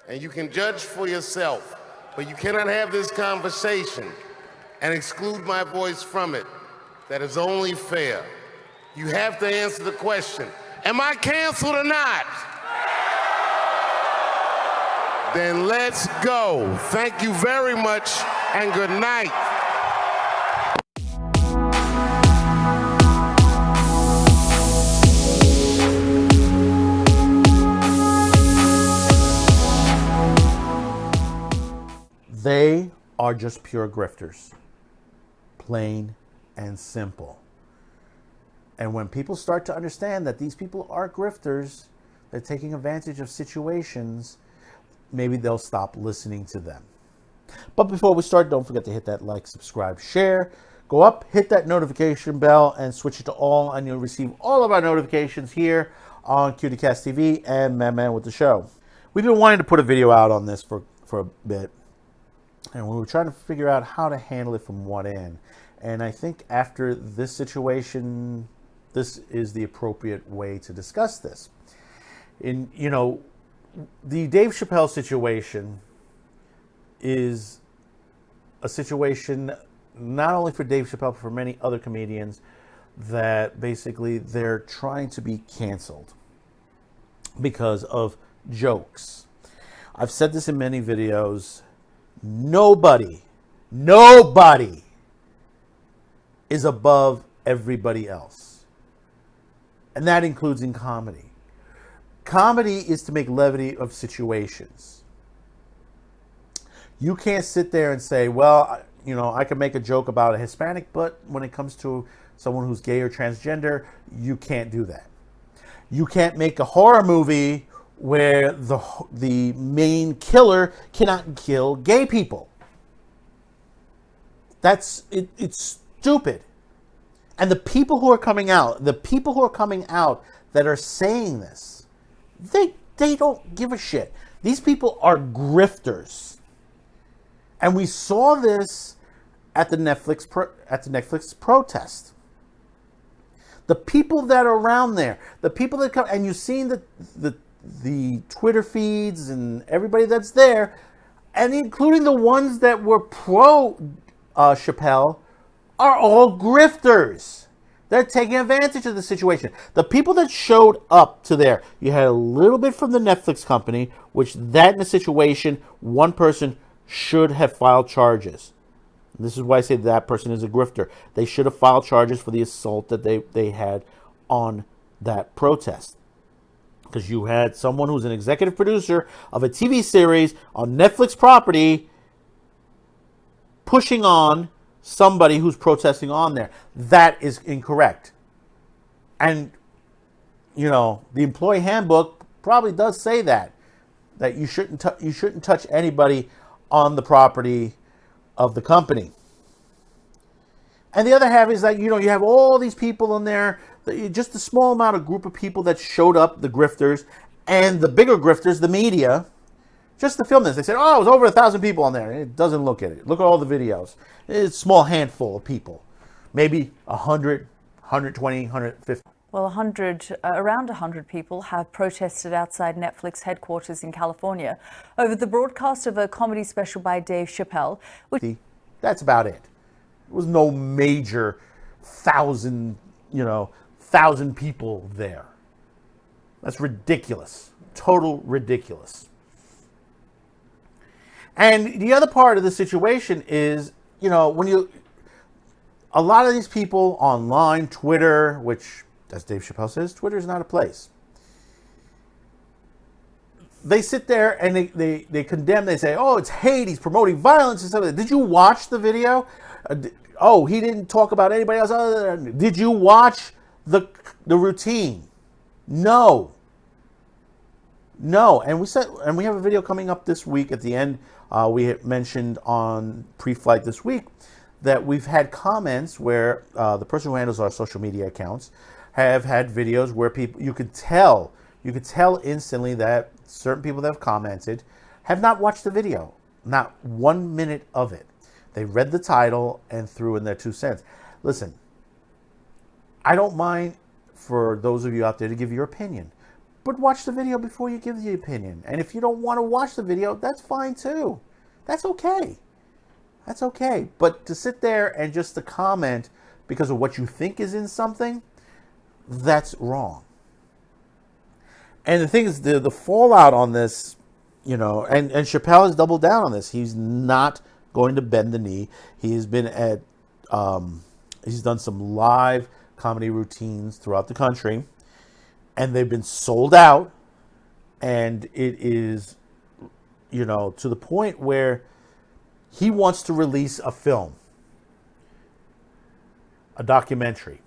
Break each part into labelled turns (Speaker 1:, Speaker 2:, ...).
Speaker 1: and you can judge for yourself, but you cannot have this conversation and exclude my voice from it. That is only fair. You have to answer the question, am I canceled or not? Then let's go. Thank you very much, and good night.
Speaker 2: They are just pure grifters, plain and simple. And when people start to understand that these people are grifters, they're taking advantage of situations, maybe they'll stop listening to them. But before we start, don't forget to hit that like, subscribe, share. Go up, hit that notification bell, and switch it to all, and you'll receive all of our notifications here on QTCast TV and Man with the Show. We've been wanting to put a video out on this for a bit, and we were trying to figure out how to handle it from what end. And I think after this situation, this is the appropriate way to discuss this. The Dave Chappelle situation is a situation not only for Dave Chappelle, but for many other comedians, that basically they're trying to be canceled because of jokes. I've said this in many videos. Nobody is above everybody else. And that includes in comedy. Comedy is to make levity of situations. You can't sit there and say, well, I can make a joke about a Hispanic, but when it comes to someone who's gay or transgender, you can't do that. You can't make a horror movie where the main killer cannot kill gay people. It's stupid. And the people who are coming out that are saying this, they don't give a shit. These people are grifters. And we saw this at the Netflix protest. The people that are around there, the people that come, and you've seen the Twitter feeds and everybody that's there, and including the ones that were pro Chappelle, are all grifters. They're taking advantage of the situation. The people that showed up to there, you had a little bit from the Netflix company, which that in a situation, one person should have filed charges. This is why I say that person is a grifter. They should have filed charges for the assault that they had on that protest. Because you had someone who's an executive producer of a TV series on Netflix property pushing on somebody who's protesting on there. That is incorrect. And, the employee handbook probably does say that you shouldn't touch anybody on the property of the company. And the other half is that, you have all these people in there, just a small amount of group of people that showed up, the grifters, and the bigger grifters, the media, just to film this. They said, it was over 1,000 people on there. It doesn't look at it. Look at all the videos. It's a small handful of people. Maybe 100, 120, 150.
Speaker 3: Well, around 100 people have protested outside Netflix headquarters in California over the broadcast of a comedy special by Dave Chappelle.
Speaker 2: That's about it. There was no major 1,000 people there. That's ridiculous. Total ridiculous. And the other part of the situation is, a lot of these people online, Twitter, which, as Dave Chappelle says, Twitter is not a place. They sit there and they condemn, they say, it's hate, he's promoting violence and stuff like that. Did you watch the video? He didn't talk about anybody else other than... Did you watch the routine? No. And we have a video coming up this week at the end. We had mentioned on pre-flight this week that we've had comments where the person who handles our social media accounts have had videos where people, you could tell instantly that certain people that have commented have not watched the video, not 1 minute of it. They read the title and threw in their 2 cents. Listen, I don't mind for those of you out there to give your opinion, But watch the video before you give the opinion. And if you don't want to watch the video, that's fine too. That's okay. That's okay. But to sit there and just to comment because of what you think is in something, that's wrong. And the thing is, the fallout on this, and Chappelle has doubled down on this. He's not going to bend the knee. He has been at, he's done some live comedy routines throughout the country, and they've been sold out. And it is, to the point where he wants to release a film, a documentary.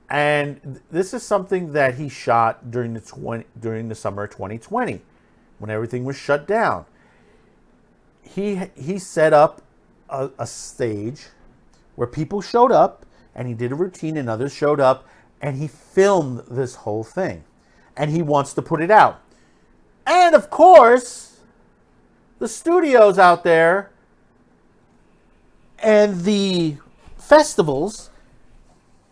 Speaker 2: And this is something that he shot during the summer of 2020, when everything was shut down. He set up a stage where people showed up, and he did a routine, and others showed up, and he filmed this whole thing. And he wants to put it out. And of course, the studios out there and the festivals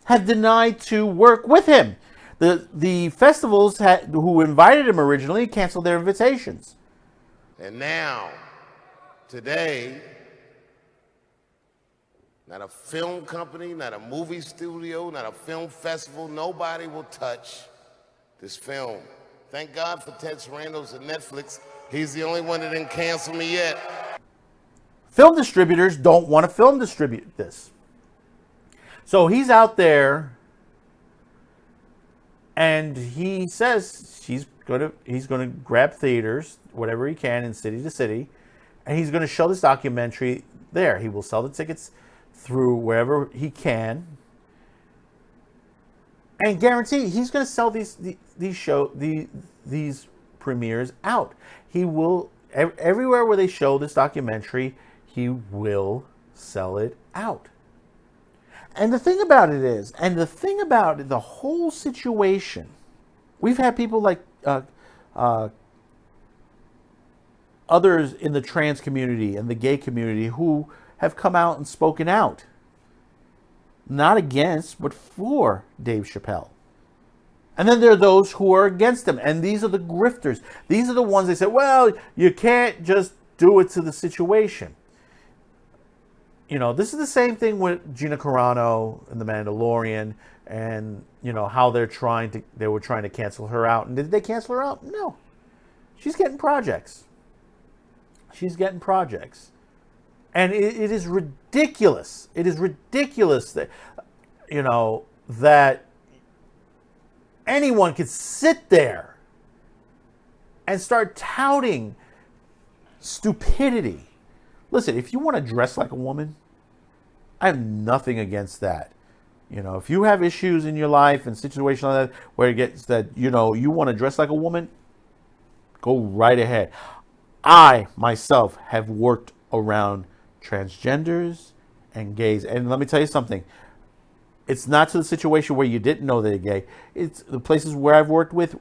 Speaker 2: have denied to work with him. The festivals who invited him originally canceled their invitations.
Speaker 1: And now, today, not a film company, not a movie studio, not a film festival, nobody will touch this film. Thank God for Ted Sarandos and Netflix. He's the only one that didn't cancel me yet.
Speaker 2: Film distributors don't want to film distribute this. So he's out there, and he says he's gonna grab theaters, whatever he can, in city to city, and he's gonna show this documentary there. He will sell the tickets through wherever he can, and guarantee he's gonna sell these premieres out. He will, everywhere where they show this documentary, he will sell it out. And the thing about it is, the whole situation, we've had people like others in the trans community and the gay community who have come out and spoken out. Not against, but for Dave Chappelle. And then there are those who are against him. And these are the grifters. These are the ones they say, well, you can't just do it to the situation. This is the same thing with Gina Carano and The Mandalorian, and how they were trying to cancel her out. And did they cancel her out? No. She's getting projects. And it is ridiculous. It is ridiculous that that anyone could sit there and start touting stupidity. Listen, if you want to dress like a woman, I have nothing against that. If you have issues in your life and situations like that where it gets that, you want to dress like a woman, go right ahead. I, myself, have worked around transgenders and gays. And let me tell you something. It's not to the situation where you didn't know they're gay. It's the places where I've worked with,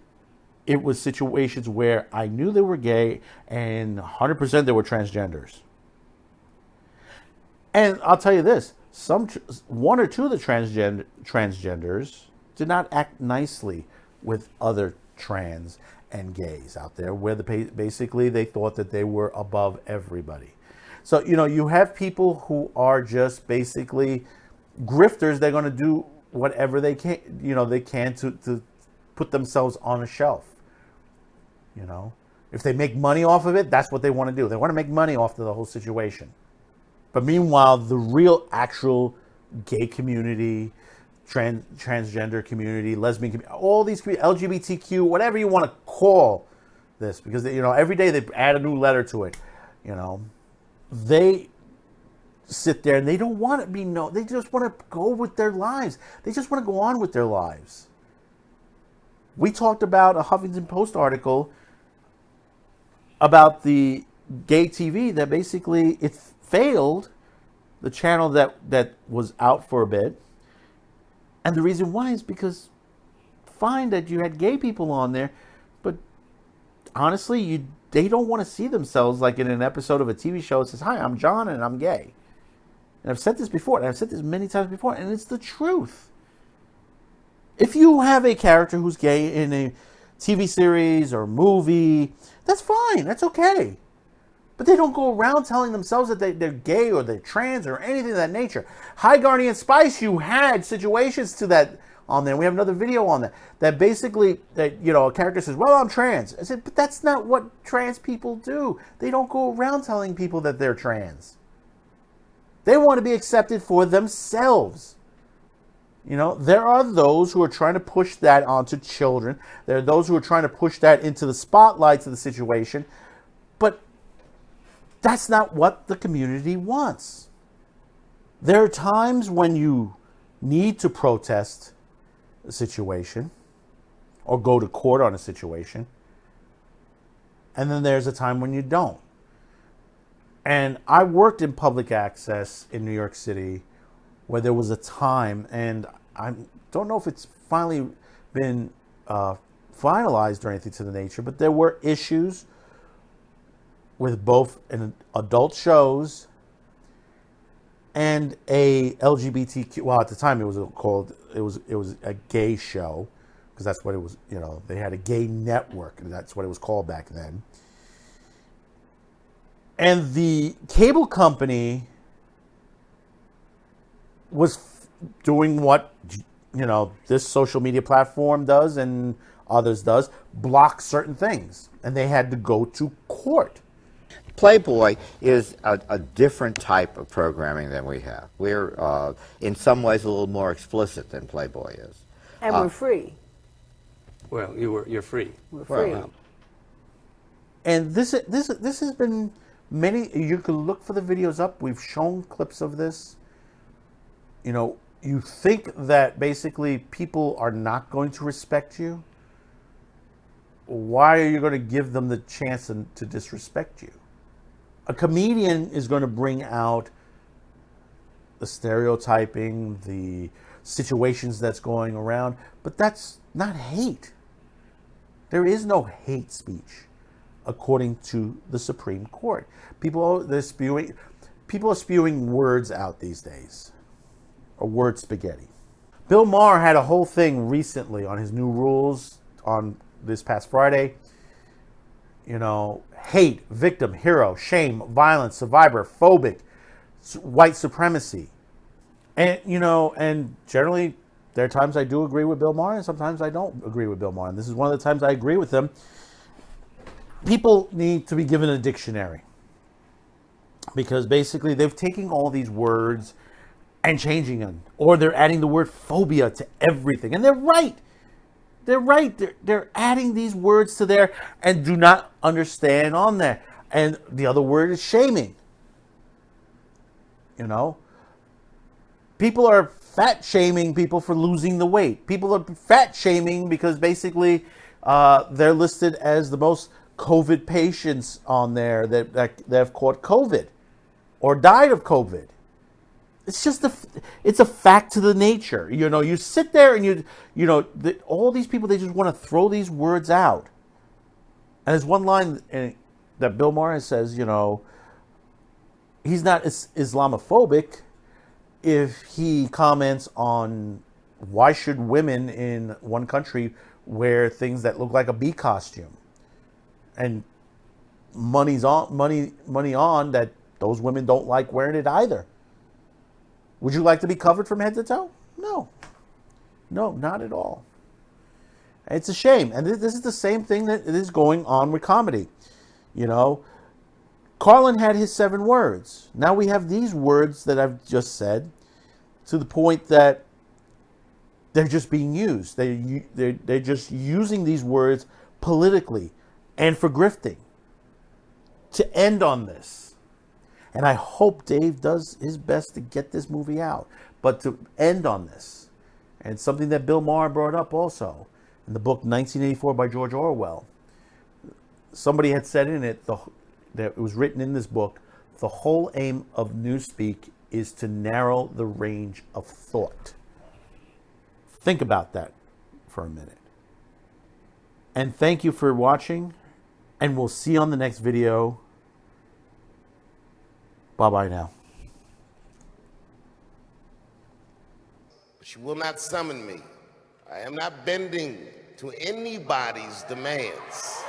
Speaker 2: it was situations where I knew they were gay and 100% they were transgenders. And I'll tell you this, one or two of the transgenders did not act nicely with other trans and gays out there, where basically they thought that they were above everybody. So, you have people who are just basically grifters. They're going to do whatever they can, to put themselves on a shelf. If they make money off of it, that's what they want to do. They want to make money off of the whole situation. But meanwhile, the real, actual gay community, transgender community, lesbian community, all these LGBTQ, whatever you want to call this, because every day they add a new letter to it. They sit there and they don't want to be known. They just want to go with their lives. They just want to go on with their lives. We talked about a Huffington Post article about the gay TV that basically it failed, the channel that was out for a bit. And the reason why is because fine that you had gay people on there, but honestly, they don't want to see themselves like in an episode of a TV show that says, hi, I'm John and I'm gay. And I've said this before, and I've said this many times before, and it's the truth. If you have a character who's gay in a TV series or movie, that's fine. That's okay. But they don't go around telling themselves that they're gay or they're trans or anything of that nature. High Guardian Spice, you had situations to that on there. We have another video on that. That basically, a character says, well, I'm trans. I said, but that's not what trans people do. They don't go around telling people that they're trans. They want to be accepted for themselves. There are those who are trying to push that onto children. There are those who are trying to push that into the spotlights of the situation. But that's not what the community wants. There are times when you need to protest a situation or go to court on a situation. And then there's a time when you don't. And I worked in public access in New York City where there was a time, and I don't know if it's finally been finalized or anything to the nature, but there were issues with both an adult shows and a LGBTQ. Well, at the time it was a gay show, because that's what it was. They had a gay network, and that's what it was called back then. And the cable company was doing what this social media platform does and others does, block certain things, and they had to go to court.
Speaker 4: Playboy is a different type of programming than we have. We're, in some ways, a little more explicit than Playboy is.
Speaker 5: And we're free.
Speaker 6: Well, you're free.
Speaker 5: We're free.
Speaker 2: And this has been many. You can look for the videos up. We've shown clips of this. You think that basically people are not going to respect you. Why are you going to give them the chance to disrespect you? A comedian is going to bring out the stereotyping, the situations that's going around, but that's not hate. There is no hate speech, according to the Supreme Court. People are spewing words out these days, or word spaghetti. Bill Maher had a whole thing recently on his new rules on this past Friday. Hate, victim, hero, shame, violence, survivor, phobic, white supremacy. And, and generally there are times I do agree with Bill Maher and sometimes I don't agree with Bill Maher. And this is one of the times I agree with him. People need to be given a dictionary, because basically they've taken all these words and changing them, or they're adding the word phobia to everything. And they're right. They're right. They're adding these words to there and do not understand on there. And the other word is shaming. People are fat shaming people for losing the weight. People are fat shaming because basically they're listed as the most COVID patients on there that have caught COVID or died of COVID. It's just it's a fact to the nature. You sit there and all these people, they just want to throw these words out. And there's one line that Bill Maher says, he's not Islamophobic if he comments on why should women in one country wear things that look like a bee costume, and money on that those women don't like wearing it either. Would you like to be covered from head to toe? No, not at all. It's a shame. And this is the same thing that is going on with comedy. Carlin had his 7 words. Now we have these words that I've just said, to the point that they're just being used. They're just using these words politically and for grifting to end on this. And I hope Dave does his best to get this movie out. But to end on this, and it's something that Bill Maher brought up also in the book 1984 by George Orwell. Somebody had said in it, that it was written in this book, the whole aim of Newspeak is to narrow the range of thought. Think about that for a minute. And thank you for watching, and we'll see you on the next video. Bye-bye now.
Speaker 1: But you will not summon me I am not bending to anybody's demands.